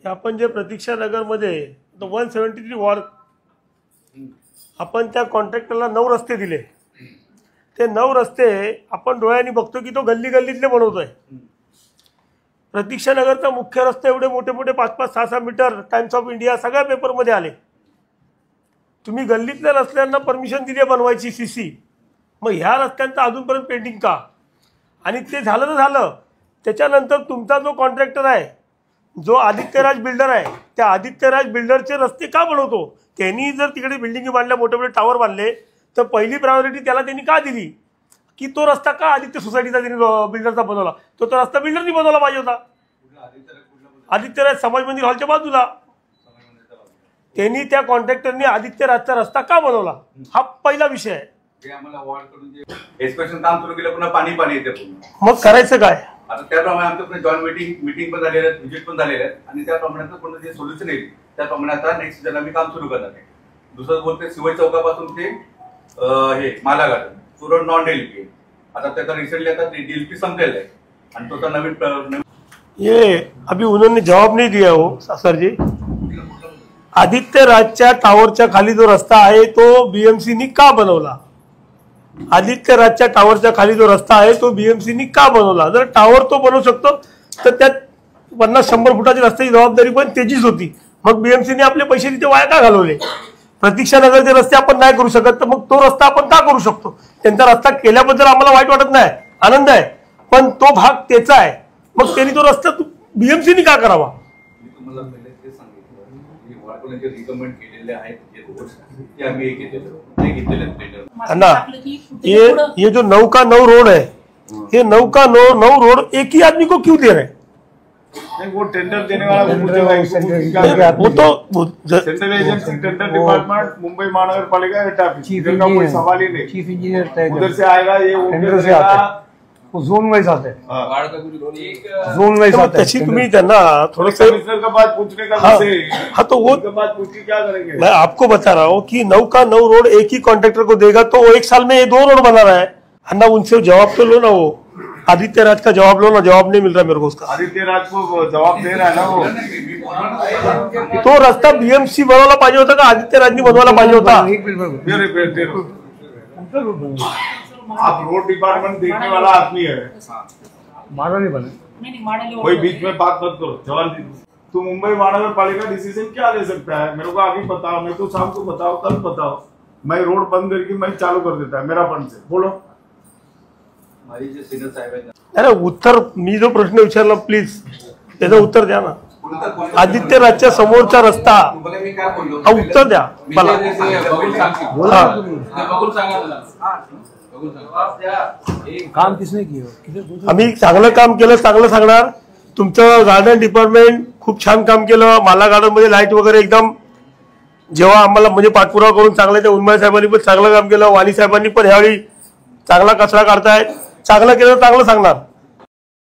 आपण जे प्रतीक्षा नगरमध्ये 173 वॉर्ड आपण त्या कॉन्ट्रॅक्टरला 9 रस्ते दिले। ते 9 रस्ते आपण डोळ्यांनी बघतो की तो गल्ली गल्लीतले बनवतोय। प्रतीक्षा नगरचा मुख्य रस्ता एवढे मोठे मोठे 5-5, 6-6 मीटर टाइम्स ऑफ इंडिया सगळ्या पेपरमध्ये आले। तुम्ही गल्लीतल्या रस्त्यांना परमिशन दिली बनवायची सीसी, मग ह्या रस्त्यांचं अजूनपर्यंत पेंडिंग का? आणि ते झालं तर झालं, त्याच्यानंतर तुमचा जो कॉन्ट्रॅक्टर आहे, जो आदित्यराज बिल्डर आहे, त्या आदित्यराज बिल्डरचे रस्ते का बनवतो? त्यांनी जर तिकडे बिल्डिंग बांधल्या, मोठे मोठे टावर बांधले, तर पहिली प्रायोरिटी त्याला त्यांनी का दिली की तो रस्ता का आदित्य सोसायटीचा त्यांनी बिल्डरचा बनवला? तो रस्ता बिल्डरनी बनवला पाहिजे होता। आदित्यराज समाज मंदिर हॉलच्या बाजूला त्यांनी त्या कॉन्ट्रॅक्टरनी आदित्यराजचा रस्ता का बनवला, हा पहिला विषय आहे। काम सुरू केलं, पुन्हा पाणी येते, मग करायचं काय? आता त्याप्रमाणे आमच्याकडे जॉईंट मीटिंग पण झालेले आहेत, व्हिजिट पण झालेले आहेत, आणि त्याप्रमाणे कोणतं जे सोल्युशन येईल त्याप्रमाणे आता नेक्स्ट सीझन आम्ही काम सुरू करणार आहे। दुसरं बोलते शिवाय चौकापासून ते हे माला गार्डन पूर्ण नॉन डीएलपी, आता त्याचा रिसेंटली आता डीएलपी संपलेला आहे आणि तो नवीन ये अभी उन्होंने जवाब नहीं दिया हो सर जी। आदित्य राजच्या टावरच्या खाली जो रस्ता आहे तो बीएमसीनी का बनवला? आदित्य राजच्या टावरच्या खाली जो रस्ता आहे तो बीएमसीनी का बनवला? जर टावर तो बनवू शकतो तर त्यात 50-100 फुटाची रस्त्याची जबाबदारी पण त्याचीच होती, मग बीएमसीने आपले पैसे तिथे वाया का घालवले? प्रतीक्षा नगरचे रस्ते आपण नाही करू शकत, तर मग तो रस्ता आपण का करू शकतो? त्यांचा रस्ता केल्याबद्दल आम्हाला वाईट वाटत नाही, आनंद आहे, पण तो भाग त्याचा आहे, मग त्यांनी तो रस्ता बीएमसीने का करावा? ये जो 9 का 9 रोड है, ये 9 का 9 रोड एक ही आदमी को क्यों दे रहे हैं? वो टेंडर देने वाला वो तो central agency tender department Mumbai महानगर पालिका का कोई सवाल ही नहीं। चीफ इंजीनियर उधर से आएगा, ये टेंडर से आता है, वो जोन वाइज आते हैं, जोन वाइज आते हैं। तशी तुम्ही त्यांना थोडंसं कमिश्नर का बात पूछने का हाँ तो वो बात पूछ के क्या करेंगे? मैं आपको बता रहा हूँ कि 9 का 9 रोड एक ही कॉन्ट्रैक्टर को देगा तो वो 1 साल में ये 2 रोड बना रहा है। अन्ना उनसे जवाब तो लो ना, वो आदित्य राज का जवाब लो ना, जवाब नहीं मिल रहा मेरे को उसका। आदित्य राज को जवाब दे रहा है ना वो। तो रास्ता बीएमसी बनवायला पाहिजे होता का आदित्य राजनी बनवायला पाहिजे होता? आप रोड डिपार्टमेंट देखने वाला आदमी है, मॉडल नहीं बना, कोई बीच में बात मत करो। जवान तू मुंबई महानगर पालिका डिसीजन क्या ले सकता है? मेरे को अभी बताओ, मैं तो शाम को बताओ, कल बताओ, मैं रोड बंद करके मैं चालू कर देता है मेरा फंड से। बोलो अरे उत्तर, मी जो प्रश्न विचारला प्लीज त्याचं उत्तर द्या ना। आदित्य राजच्या समोरचा रस्ता, उत्तर द्या मला। काम किसने किया? आम्ही चांगलं काम केलं, चांगलं सांगणार। तुमचं गार्डन डिपार्टमेंट खूप छान काम केलं, माला गार्डन मध्ये लाईट वगैरे एकदम, जेव्हा आम्हाला म्हणजे पाठपुरावा करून चांगलं, त्या उन्मळे साहेबांनी पण चांगलं काम केलं, वाणी साहेबांनी पण ह्यावेळी चांगला कचरा काढतायत, चांगलं केलं चांगलं सांगणार।